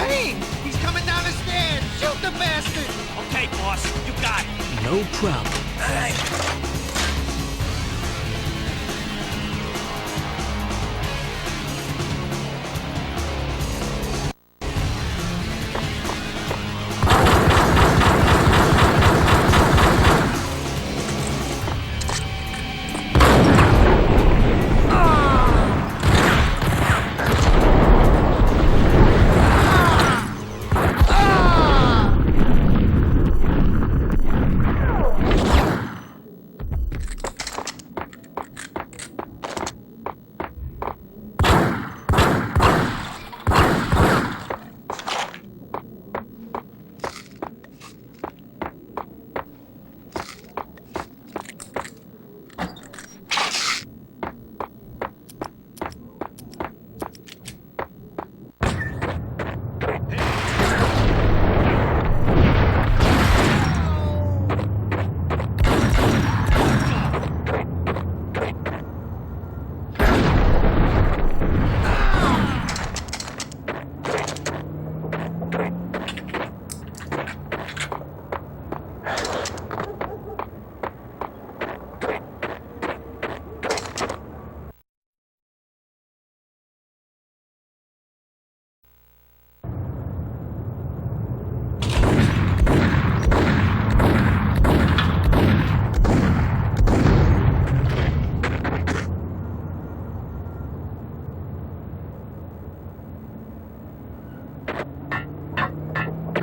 Payne! He's coming down the stairs! Shoot the bastard! Okay, boss, you got it. No problem. All right.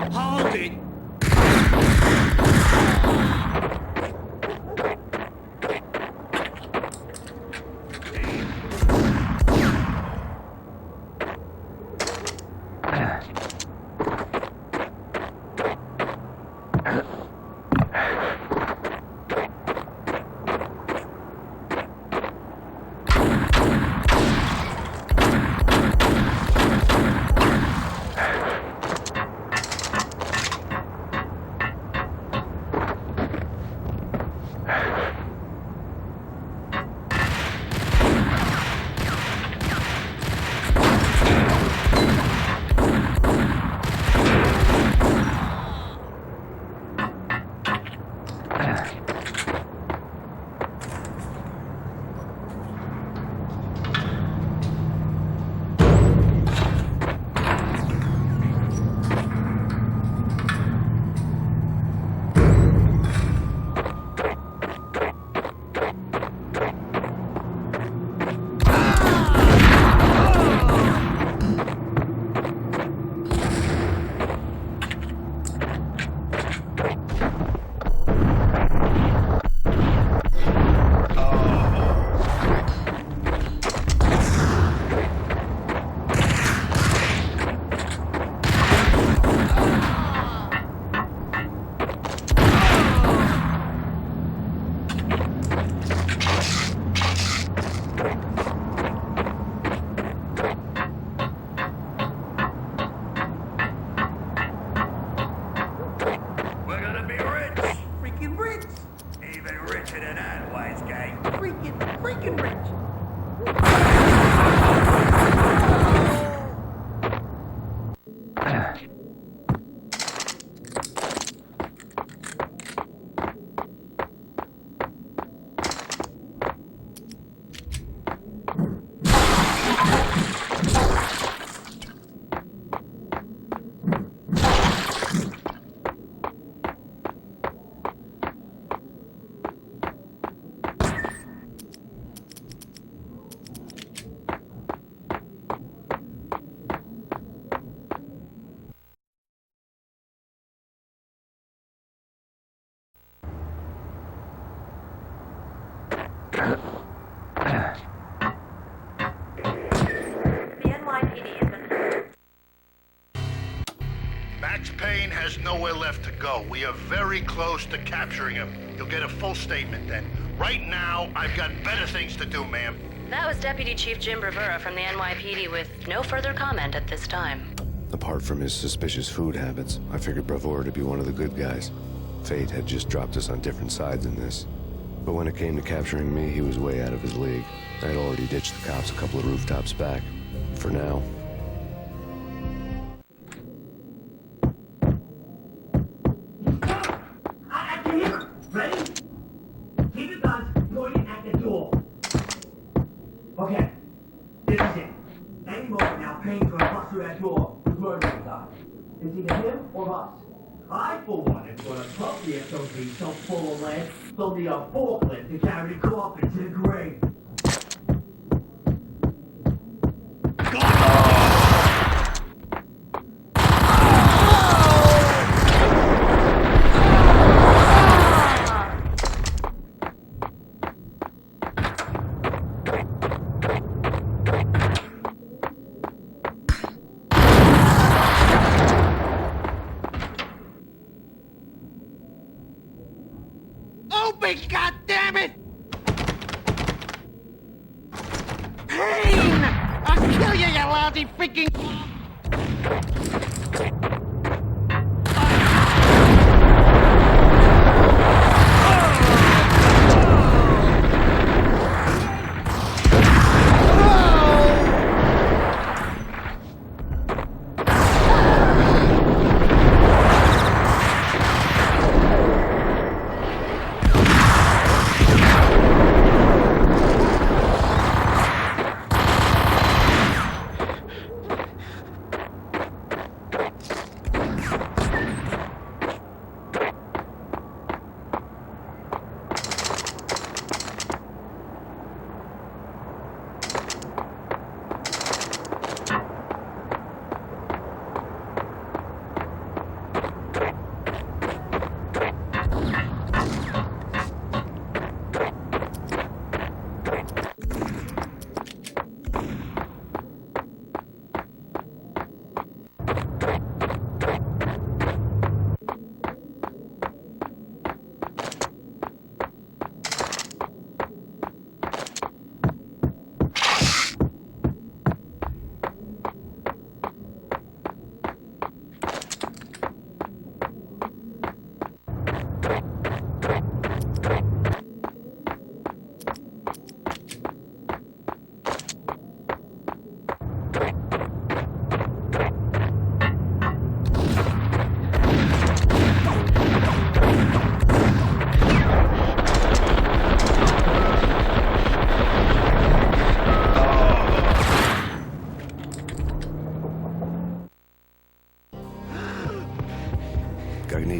Hold it! Freaking rich. Max Payne has nowhere left to go. We are very close to capturing him. You'll get a full statement then. Right now, I've got better things to do, ma'am. That was Deputy Chief Jim Bravura from the NYPD with no further comment at this time. Apart from his suspicious food habits, I figured Bravura to be one of the good guys. Fate had just dropped us on different sides in this. But when it came to capturing me, he was way out of his league. I had already ditched the cops a couple of rooftops back. For now. through that door with murder guy. It's either him or us. I, for one, am gonna pump the SOB so full of lead, they'll need a forklift to carry the coffin to the grave. Open, goddammit! Payne! I'll kill you, you lousy freaking...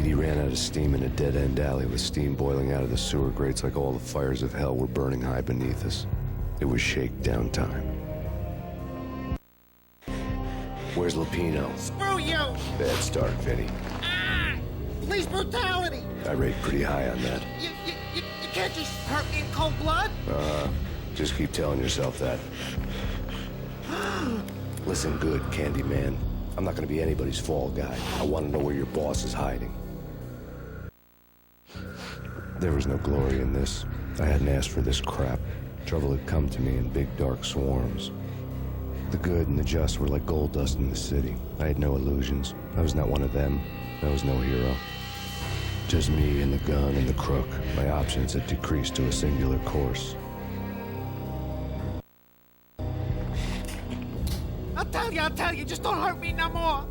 Ran out of steam in a dead-end alley with steam boiling out of the sewer grates like all the fires of hell were burning high beneath us. It was shakedown time. Where's Lupino? Screw you! Bad start, Vinny. Ah! Police brutality! I rate pretty high on that. You can't just hurt me in cold blood? Just keep telling yourself that. Listen good, Candyman. I'm not gonna be anybody's fall guy. I want to know where your boss is hiding. There was no glory in this. I hadn't asked for this crap. Trouble had come to me in big dark swarms. The good and the just were like gold dust in the city. I had no illusions. I was not one of them. I was no hero. Just me and the gun and the crook. My options had decreased to a singular course. I'll tell you, just don't hurt me no more.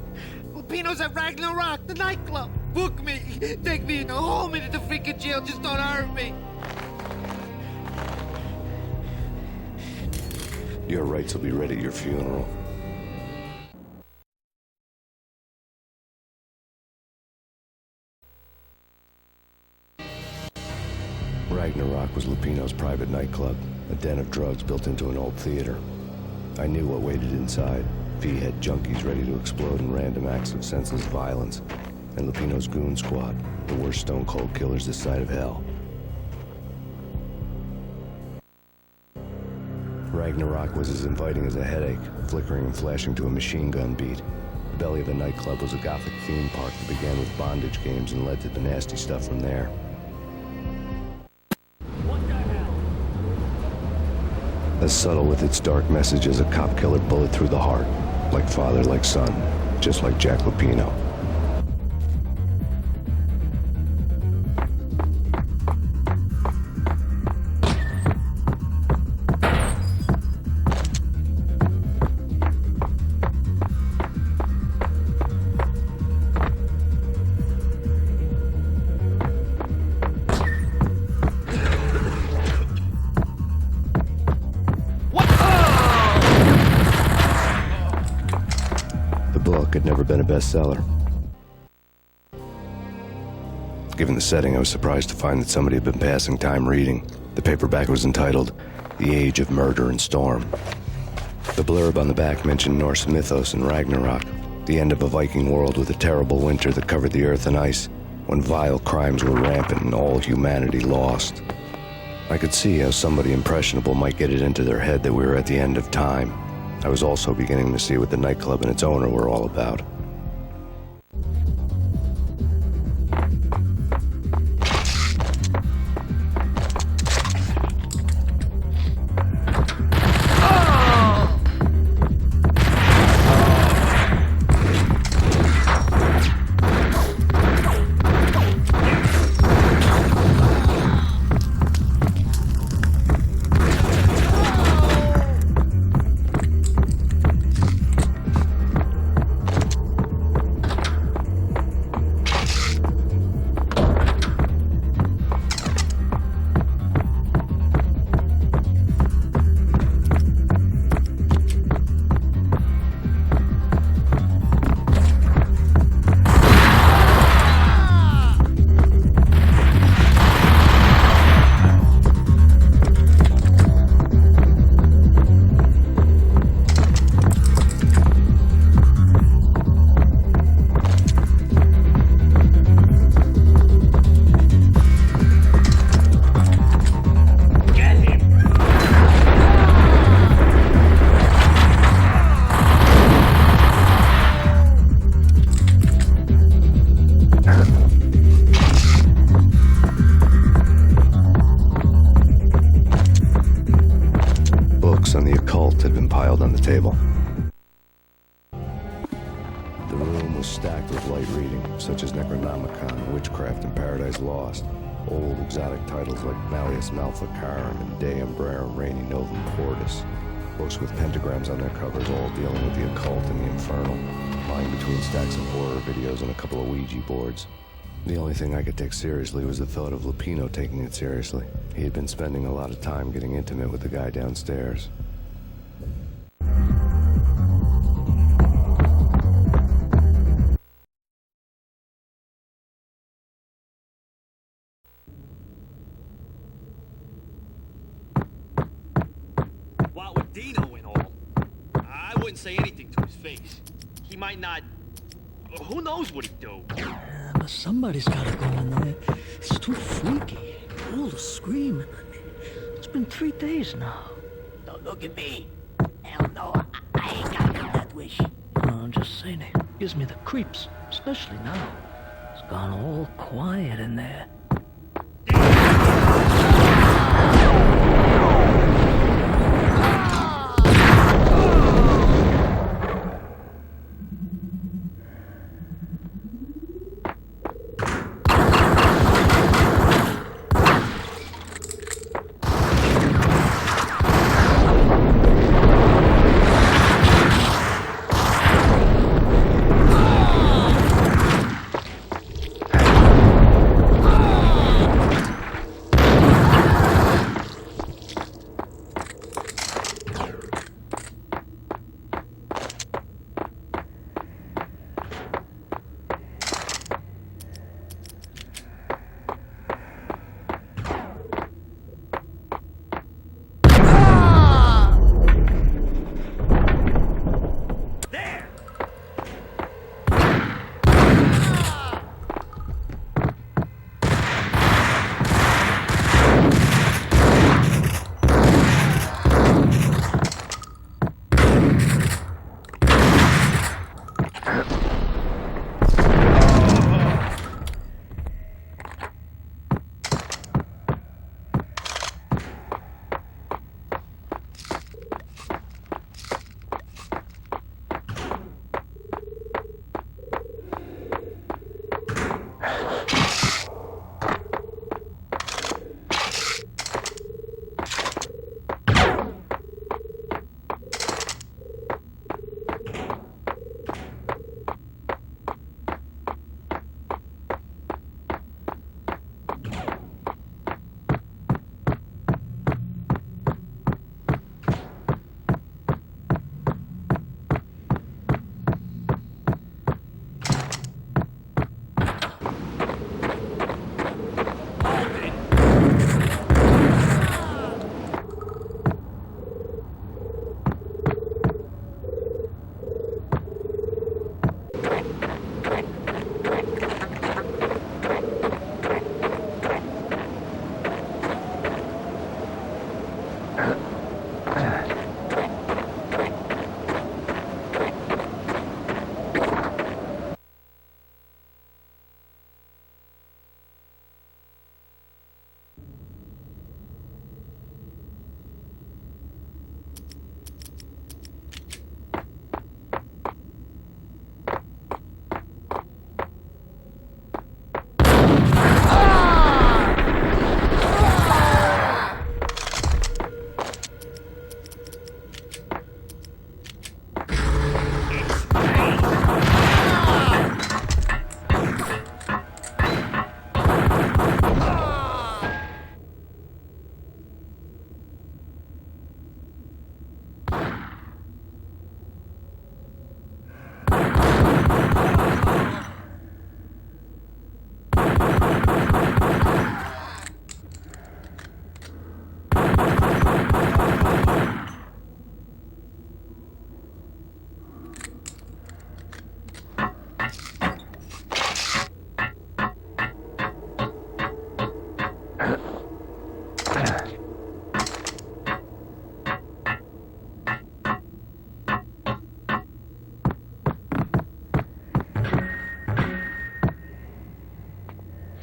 Lupino's at Ragnarok, the nightclub. Book me, take me in, hold me to the freaking jail, just don't hurt me. Your rights will be read at your funeral. Ragnarok was Lupino's private nightclub, a den of drugs built into an old theater. I knew what waited inside. V had junkies ready to explode in random acts of senseless violence, and Lupino's goon squad, the worst stone-cold killers this side of hell. Ragnarok was as inviting as a headache, flickering and flashing to a machine gun beat. The belly of a nightclub was a gothic theme park that began with bondage games and led to the nasty stuff from there. As subtle with its dark message as a cop killer bullet through the heart. Like father, like son, just like Jack Lupino. never been a bestseller. Given the setting, I was surprised to find that somebody had been passing time reading. The paperback was entitled The Age of Murder and Storm. The blurb on the back mentioned Norse mythos and Ragnarok, the end of a Viking world with a terrible winter that covered the earth in ice, when vile crimes were rampant and all humanity lost. I could see how somebody impressionable might get it into their head that we were at the end of time. I was also beginning to see what the nightclub and its owner were all about. On the occult had been piled on the table. The room was stacked with light reading, such as Necronomicon, Witchcraft, and Paradise Lost. Old exotic titles like Malleus Maleficarum and De Umbrarum Reini Novum Cordis. Books with pentagrams on their covers, all dealing with the occult and the infernal, lying between stacks of horror videos and a couple of Ouija boards. The only thing I could take seriously was the thought of Lupino taking it seriously. He had been spending a lot of time getting intimate with the guy downstairs. What with Dino and all, I wouldn't say anything to his face. He might not... Who knows what he'd do? But somebody's gotta go in there. It's too freaky. All the screaming. It's been 3 days now. Don't look at me. Hell no, I ain't got that wish. No, I'm just saying it gives me the creeps, especially now. It's gone all quiet in there.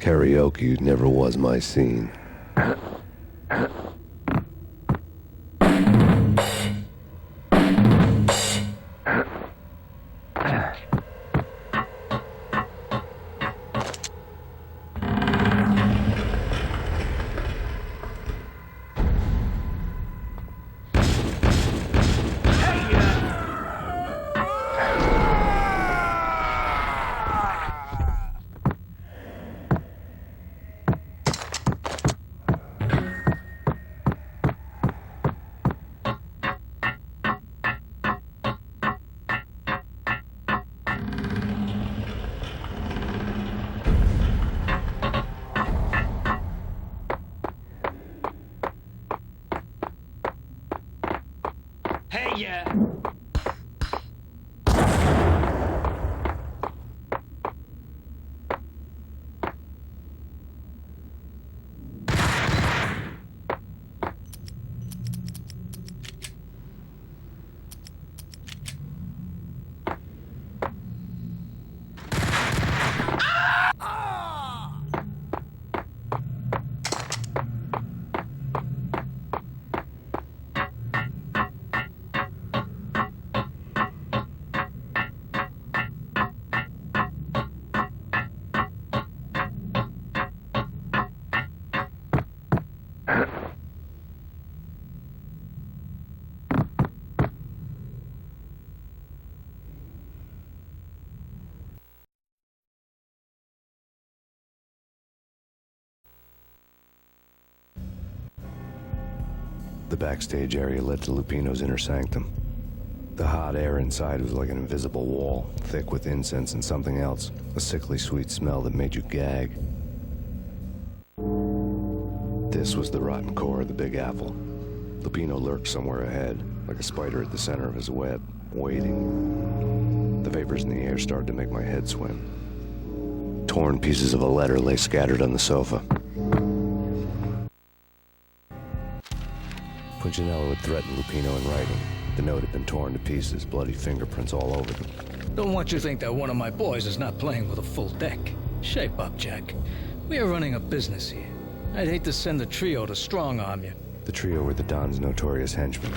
Karaoke never was my scene. Hey, yeah. The backstage area led to Lupino's inner sanctum. The hot air inside was like an invisible wall, thick with incense and something else, a sickly sweet smell that made you gag. This was the rotten core of the Big Apple. Lupino lurked somewhere ahead, like a spider at the center of his web, waiting. The vapors in the air started to make my head swim. Torn pieces of a letter lay scattered on the sofa. Punchinello had threatened Lupino in writing. The note had been torn to pieces, bloody fingerprints all over them. Don't want you to think that one of my boys is not playing with a full deck. Shape up, Jack. We are running a business here. I'd hate to send the trio to strong-arm you. The trio were the Don's notorious henchmen.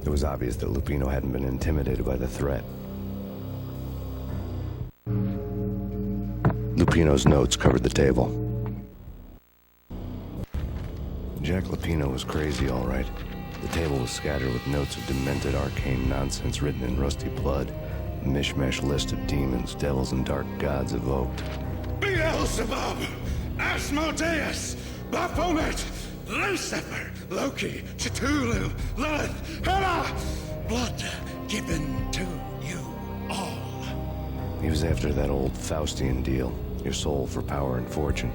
It was obvious that Lupino hadn't been intimidated by the threat. Lupino's notes covered the table. Jack Lupino was crazy, all right. The table was scattered with notes of demented arcane nonsense written in rusty blood. A mishmash list of demons, devils, and dark gods evoked. Beelzebub, Asmodeus, Baphomet, Lucifer, Loki, Cthulhu, Lilith, Hela, blood given to you all. He was after that old Faustian deal. Your soul for power and fortune.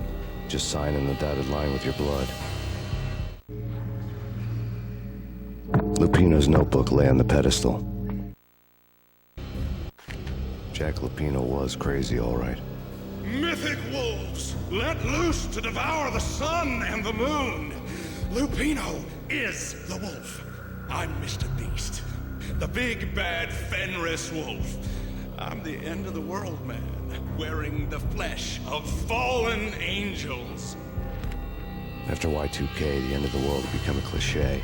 Just sign in the dotted line with your blood. Lupino's notebook lay on the pedestal. Jack Lupino was crazy, all right. Mythic wolves, let loose to devour the sun and the moon. Lupino is the wolf. I'm Mr. Beast, the big bad Fenris wolf. I'm the end of the world man, wearing the flesh of fallen angels. After Y2K, the end of the world had become a cliché.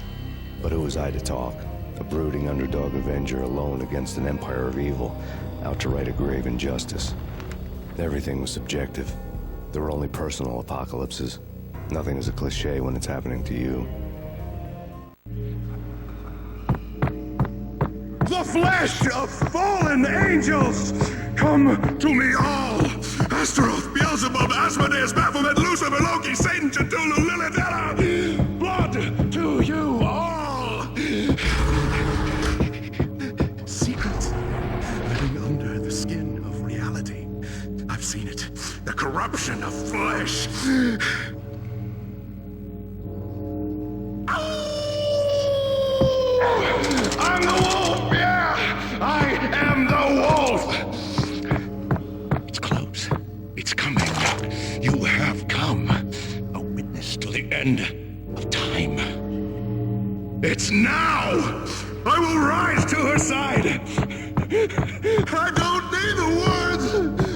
But who was I to talk? A brooding underdog avenger alone against an empire of evil, out to right a grave injustice. Everything was subjective. There were only personal apocalypses. Nothing is a cliché when it's happening to you. The flesh of fallen angels! Come to me all! Astaroth, Beelzebub, Asmodeus, Baphomet, Lucifer, Loki, Satan, Cthulhu, Lilith, Hela! Blood to you all! Secret, living under the skin of reality. I've seen it. The corruption of flesh. I'm the wolf, yeah! I am the wolf! It's close. It's coming. You have come. A witness to the end of time. It's now! I will rise to her side! I don't need the words!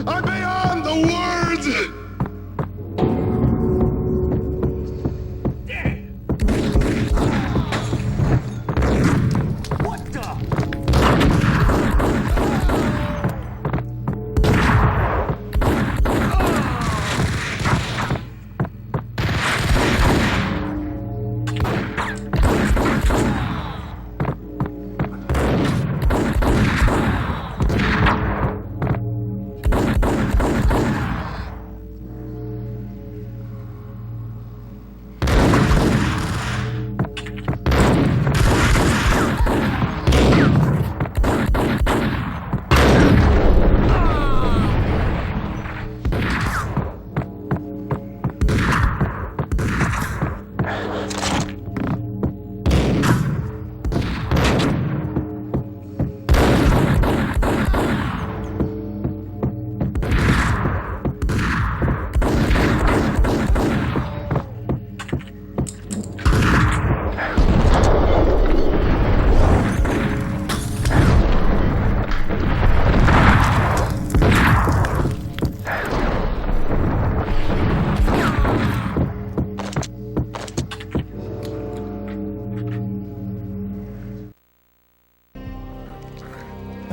I'm beyond the words!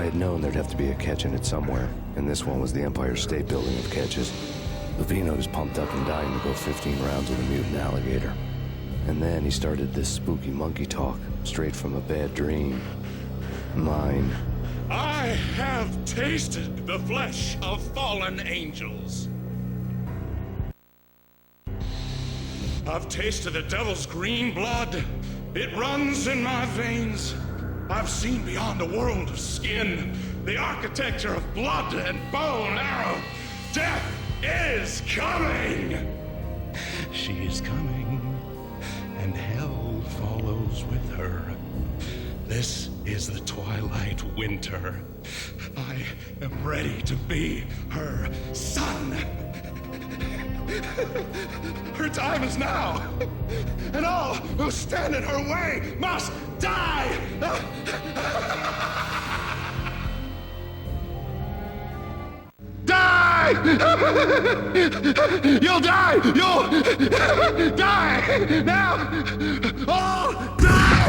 had known there'd have to be a catch in it somewhere, and this one was the Empire State Building of catches. Lupino's pumped up and dying to go 15 rounds with a mutant alligator. And then he started this spooky monkey talk, straight from a bad dream. Mine. I have tasted the flesh of fallen angels. I've tasted the devil's green blood. It runs in my veins. I've seen beyond a world of skin, the architecture of blood and bow and arrow. Death is coming! She is coming, and hell follows with her. This is the twilight winter. I am ready to be her son. Her time is now, and all who stand in her way must die! Die! You'll die! You'll die! Now! All die!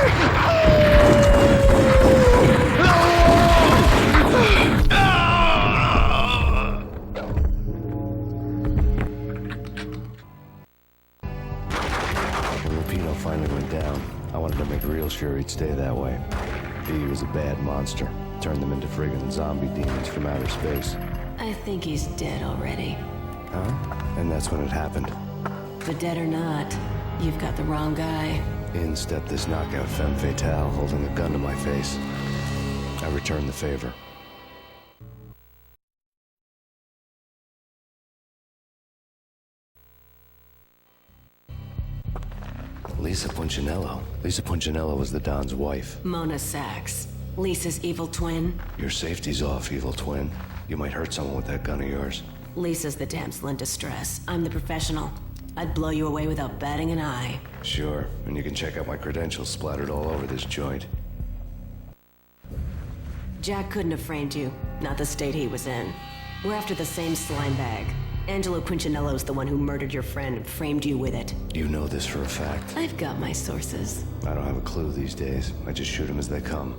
When Lupino finally went down, I wanted to make real sure he'd stay that way. He was a bad monster. Turned them into friggin' zombie demons from outer space. I think he's dead already. Huh? And that's when it happened. But dead or not, you've got the wrong guy. In stepped this knockout femme fatale, holding a gun to my face. I returned the favor. Lisa Punchinello. Lisa Punchinello was the Don's wife. Mona Sachs. Lisa's evil twin. Your safety's off, evil twin. You might hurt someone with that gun of yours. Lisa's the damsel in distress. I'm the professional. I'd blow you away without batting an eye. Sure, and you can check out my credentials splattered all over this joint. Jack couldn't have framed you. Not the state he was in. We're after the same slime bag. Angelo Punchinello's the one who murdered your friend and framed you with it. You know this for a fact. I've got my sources. I don't have a clue these days. I just shoot them as they come.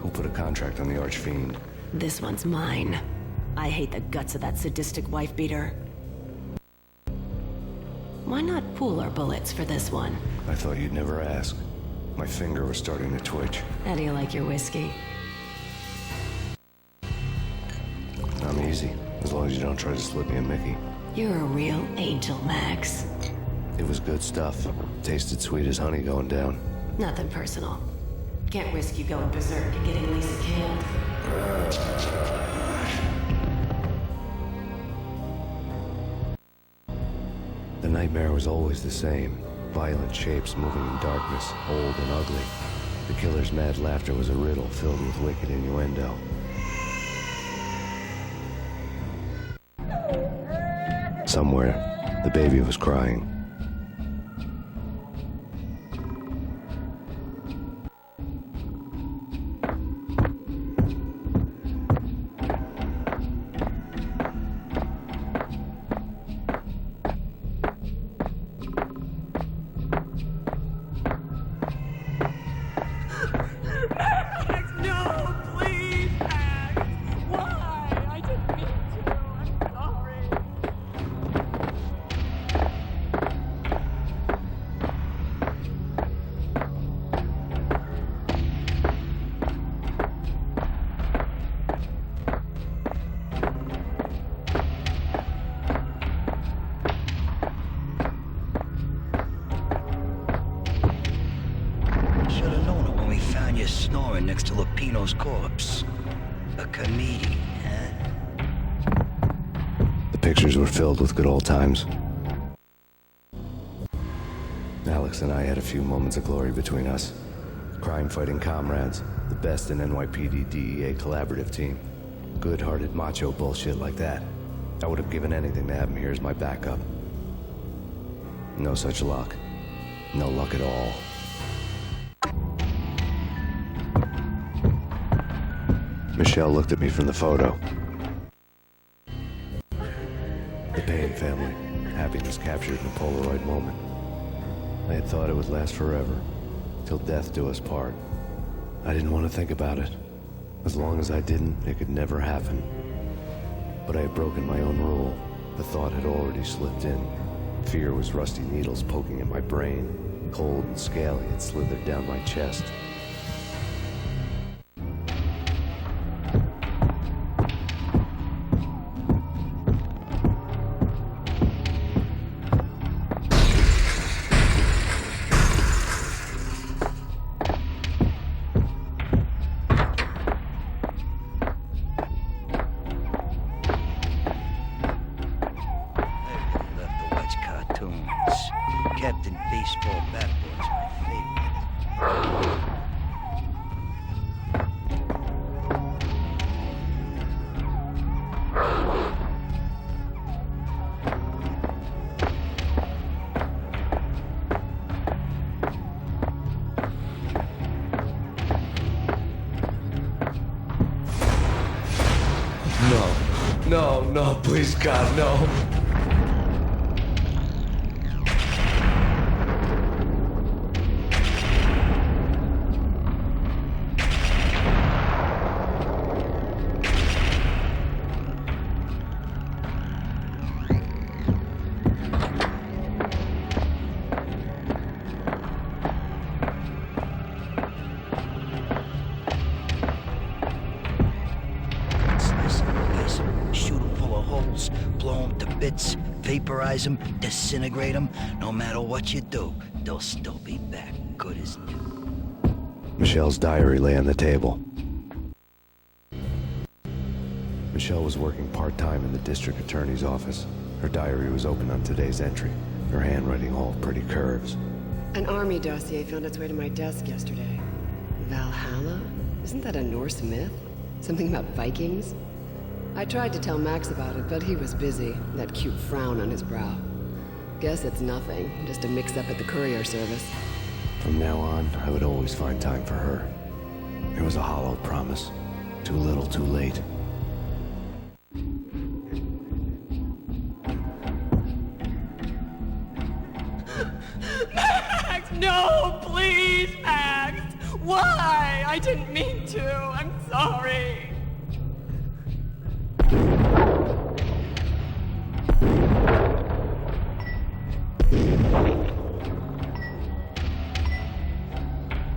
Who put a contract on the Archfiend? This one's mine. I hate the guts of that sadistic wife-beater. Why not pool our bullets for this one? I thought you'd never ask. My finger was starting to twitch. How do you like your whiskey? I'm easy, as long as you don't try to slip me a Mickey. You're a real angel, Max. It was good stuff. Tasted sweet as honey going down. Nothing personal. Can't risk you going berserk and getting Lisa killed. The nightmare was always the same. Violent shapes moving in darkness, old and ugly. The killer's mad laughter was a riddle filled with wicked innuendo. Somewhere, the baby was crying. No, please, Max! Why? I didn't mean to. I'm sorry. Should have known it when we found you snoring next to Lupino's corpse. A comedian, huh? The pictures were filled with good old times. Alex and I had a few moments of glory between us. Crime-fighting comrades, the best in NYPD DEA collaborative team. Good-hearted macho bullshit like that. I would have given anything to have him here as my backup. No such luck. No luck at all. Michelle looked at me from the photo. The Payne family. Happiness captured in a Polaroid moment. I had thought it would last forever. Till death do us part. I didn't want to think about it. As long as I didn't, it could never happen. But I had broken my own rule. The thought had already slipped in. Fear was rusty needles poking at my brain. Cold and scaly, it slithered down my chest. Captain Baseball Bat Boy's my favorite. No, please, God, no. Blow them to bits, vaporize them, disintegrate them. No matter what you do, they'll still be back, good as new. Michelle's diary lay on the table. Michelle was working part-time in the district attorney's office. Her diary was open on today's entry, her handwriting all pretty curves. An army dossier found its way to my desk yesterday. Valhalla? Isn't that a Norse myth? Something about Vikings? I tried to tell Max about it, but he was busy, that cute frown on his brow. Guess it's nothing, just a mix-up at the courier service. From now on, I would always find time for her. It was a hollow promise. Too little, too late. Max, no, please, Max! Why? I didn't mean to. I'm sorry.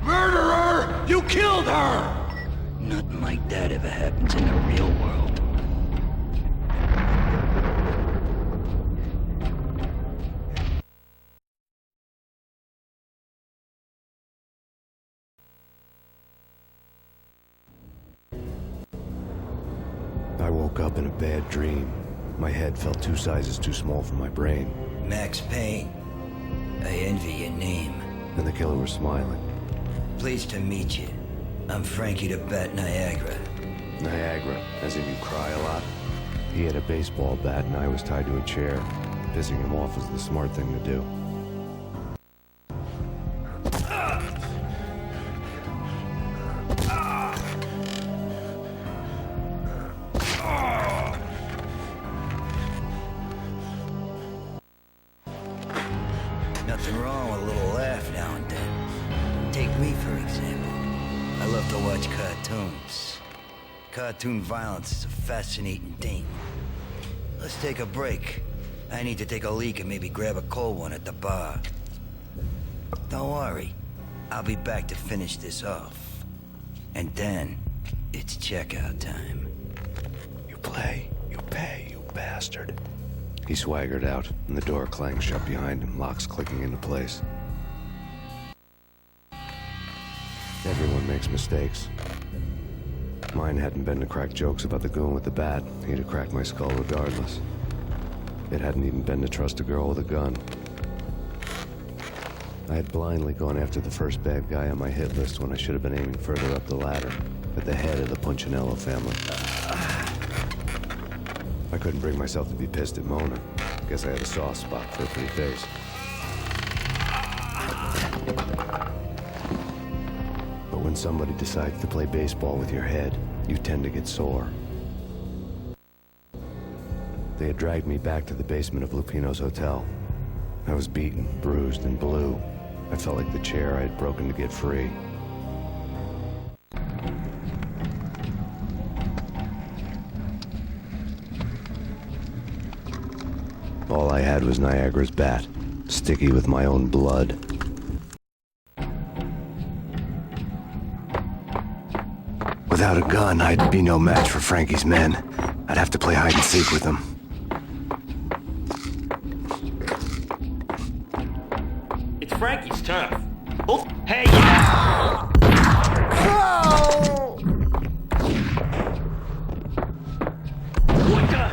Murderer! You killed her! Nothing like that ever happens in the real world. I woke up in a bad dream. My head felt 2 sizes too small for my brain. Max Payne. I envy your name. And the killer was smiling. Pleased to meet you. I'm Frankie the Bat Niagara. Niagara, as in you cry a lot. He had a baseball bat and I was tied to a chair. Pissing him off was the smart thing to do. Nothing wrong with a little laugh now and then. Take me, for example. I love to watch cartoons. Cartoon violence is a fascinating thing. Let's take a break. I need to take a leak and maybe grab a cold one at the bar. Don't worry. I'll be back to finish this off. And then, it's checkout time. You play, you pay, you bastard. He swaggered out, and the door clanged shut behind him, locks clicking into place. Everyone makes mistakes. Mine hadn't been to crack jokes about the goon with the bat. He'd have cracked my skull regardless. It hadn't even been to trust a girl with a gun. I had blindly gone after the first bad guy on my hit list when I should have been aiming further up the ladder, at the head of the Punchinello family. I couldn't bring myself to be pissed at Mona. Guess I had a soft spot for her pretty face. But when somebody decides to play baseball with your head, you tend to get sore. They had dragged me back to the basement of Lupino's hotel. I was beaten, bruised, and blue. I felt like the chair I had broken to get free. All I had was Niagara's bat, sticky with my own blood. Without a gun, I'd be no match for Frankie's men. I'd have to play hide and seek with them. It's Frankie's turf. Oh, hey, yeah! What the?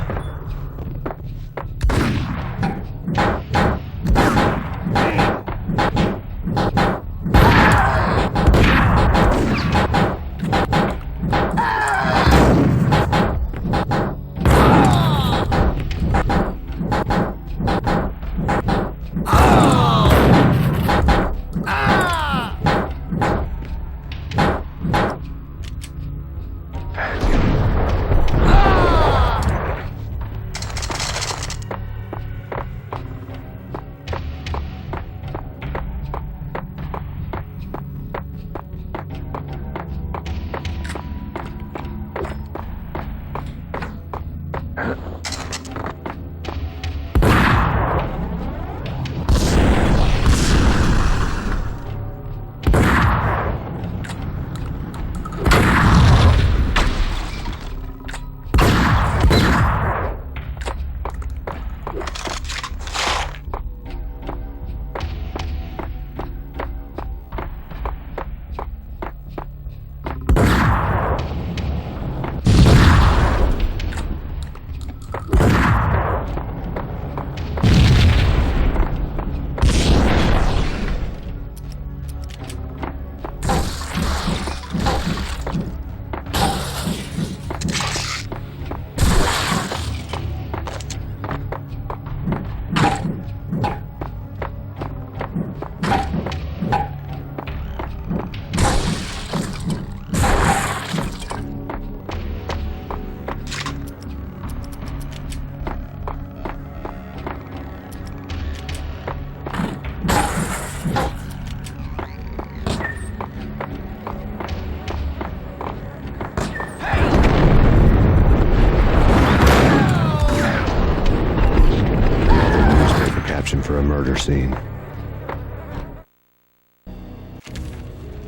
For a murder scene.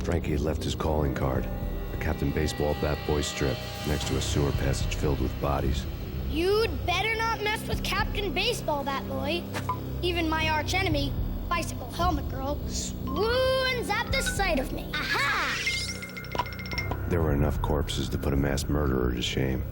Frankie had left his calling card, a Captain Baseball bat boy strip, next to a sewer passage filled with bodies. You'd better not mess with Captain Baseball Bat Boy. Even my arch enemy, Bicycle Helmet Girl, swoons at the sight of me. Aha! There were enough corpses to put a mass murderer to shame.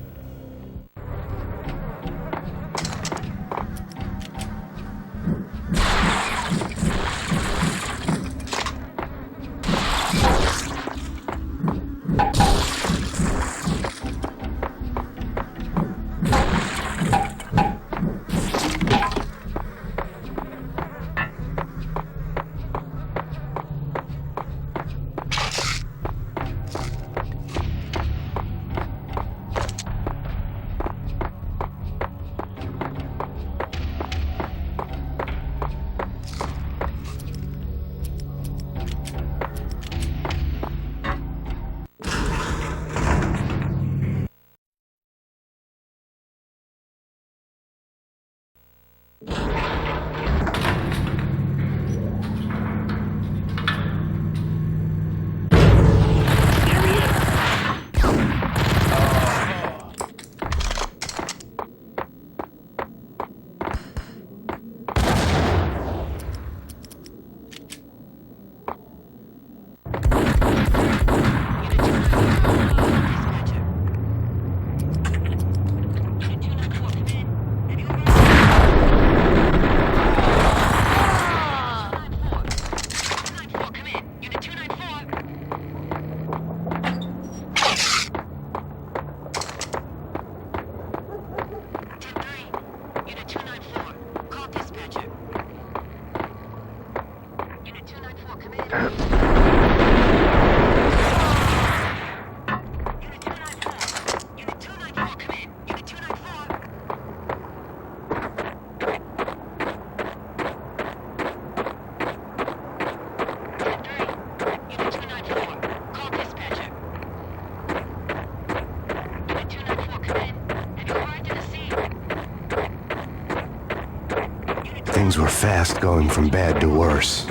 Things were fast going from bad to worse.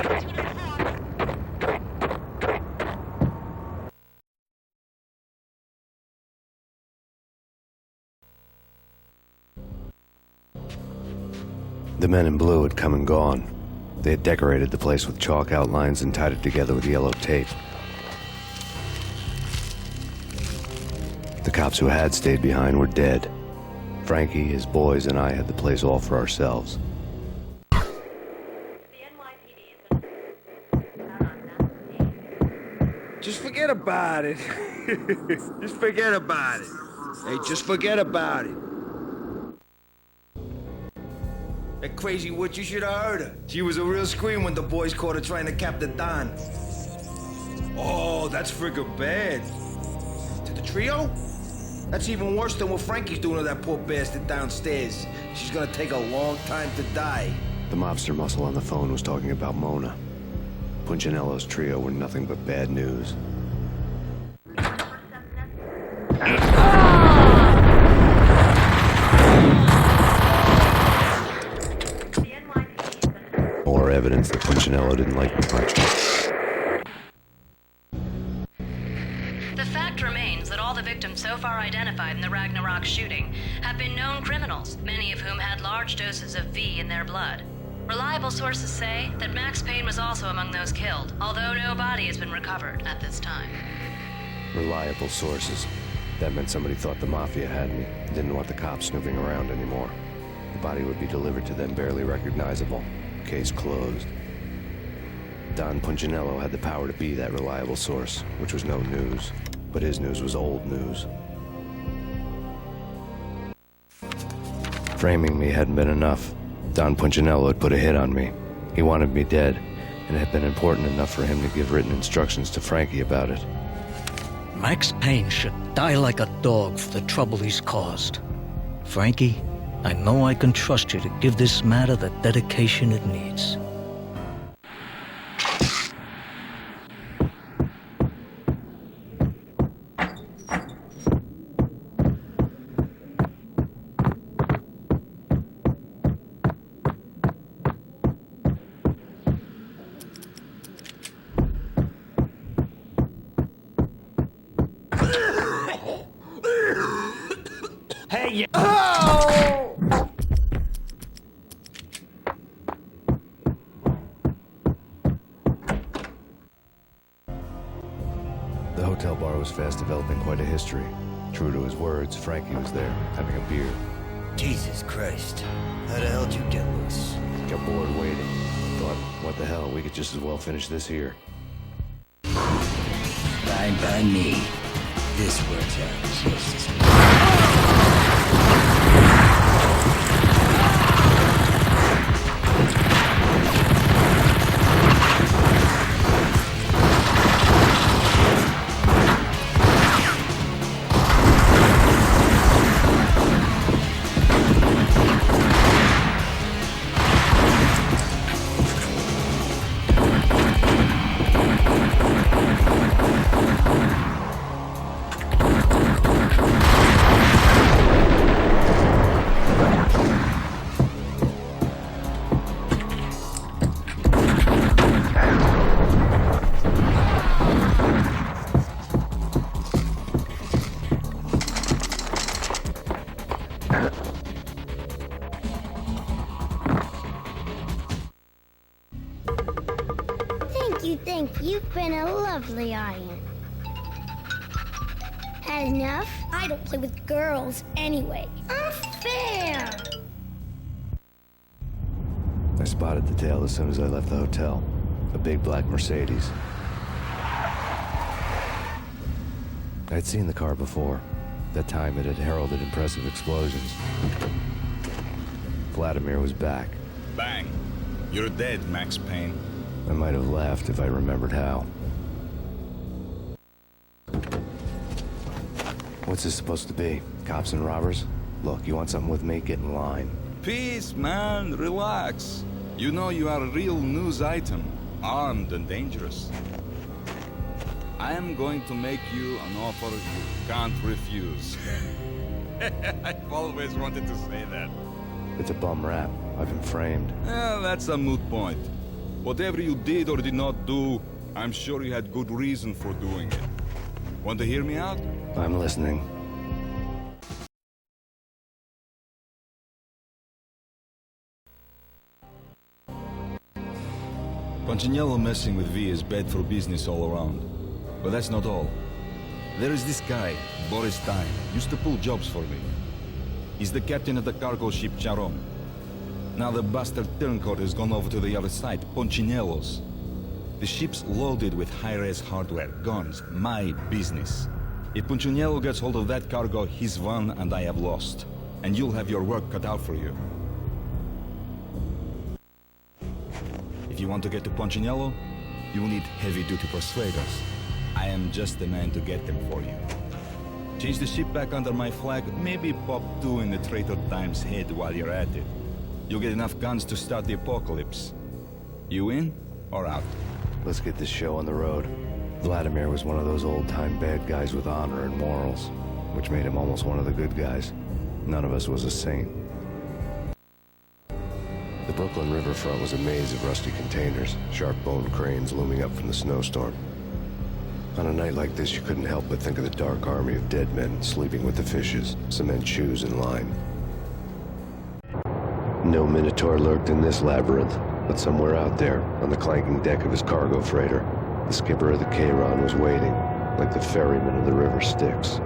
The men in blue had come and gone. They had decorated the place with chalk outlines and tied it together with yellow tape. The cops who had stayed behind were dead. Frankie, his boys, and I had the place all for ourselves. Just forget about it. Just forget about it. Hey, just forget about it. That crazy witch, you should have heard her. She was a real scream when the boys caught her trying to cap the Don. Oh, that's friggin' bad. To the trio? That's even worse than what Frankie's doing to that poor bastard downstairs. She's gonna take a long time to die. The mobster muscle on the phone was talking about Mona. Punchinello's trio were nothing but bad news. More evidence that Punchinello didn't like me much. The fact remains that all the victims so far identified in the Ragnarok shooting have been known criminals, many of whom had large doses of V in their blood. Reliable sources say that Max Payne was also among those killed, although no body has been recovered at this time. Reliable sources. That meant somebody thought the Mafia had me, didn't want the cops snooping around anymore. The body would be delivered to them barely recognizable. Case closed. Don Punchinello had the power to be that reliable source, which was no news. But his news was old news. Framing me hadn't been enough. Don Punchinello had put a hit on me. He wanted me dead, and it had been important enough for him to give written instructions to Frankie about it. Max Payne should die like a dog for the trouble he's caused. Frankie, I know I can trust you to give this matter the dedication it needs. The hotel bar was fast developing quite a history. True to his words, Frankie was there, having a beer. Jesus Christ. How the hell did you get loose? Got bored waiting. Thought, what the hell, we could just as well finish this here. Fine by me. This works out just as well. Thank you. You've been a lovely audience. Had enough? I don't play with girls anyway. Unfair! I spotted the tail as soon as I left the hotel. A big black Mercedes. I'd seen the car before. That time it had heralded impressive explosions. Vladimir was back. Bang. You're dead, Max Payne. I might have laughed if I remembered how. What's this supposed to be? Cops and robbers? Look, you want something with me? Get in line. Peace, man. Relax. You know you are a real news item. Armed and dangerous. I am going to make you an offer you can't refuse. I've always wanted to say that. It's a bum rap. I've been framed. That's a moot point. Whatever you did or did not do, I'm sure you had good reason for doing it. Want to hear me out? I'm listening. Punchinello messing with V is bad for business all around. But that's not all. There is this guy, Boris Time, used to pull jobs for me. He's the captain of the cargo ship Charon. Now the bastard turncoat has gone over to the other side, Punchinello's. The ship's loaded with high-res hardware, guns, my business. If Punchinello gets hold of that cargo, he's won and I have lost. And you'll have your work cut out for you. If you want to get to Punchinello, you'll need heavy-duty persuaders. I am just the man to get them for you. Change the ship back under my flag, maybe pop 2 in the Traitor Time's head while you're at it. You'll get enough guns to start the apocalypse. You in or out? Let's get this show on the road. Vladimir was one of those old-time bad guys with honor and morals, which made him almost one of the good guys. None of us was a saint. The Brooklyn riverfront was a maze of rusty containers, sharp-boned cranes looming up from the snowstorm. On a night like this, you couldn't help but think of the dark army of dead men sleeping with the fishes, cement shoes in line. No Minotaur lurked in this labyrinth, but somewhere out there, on the clanking deck of his cargo freighter, the skipper of the Chiron was waiting, like the ferryman of the River Styx.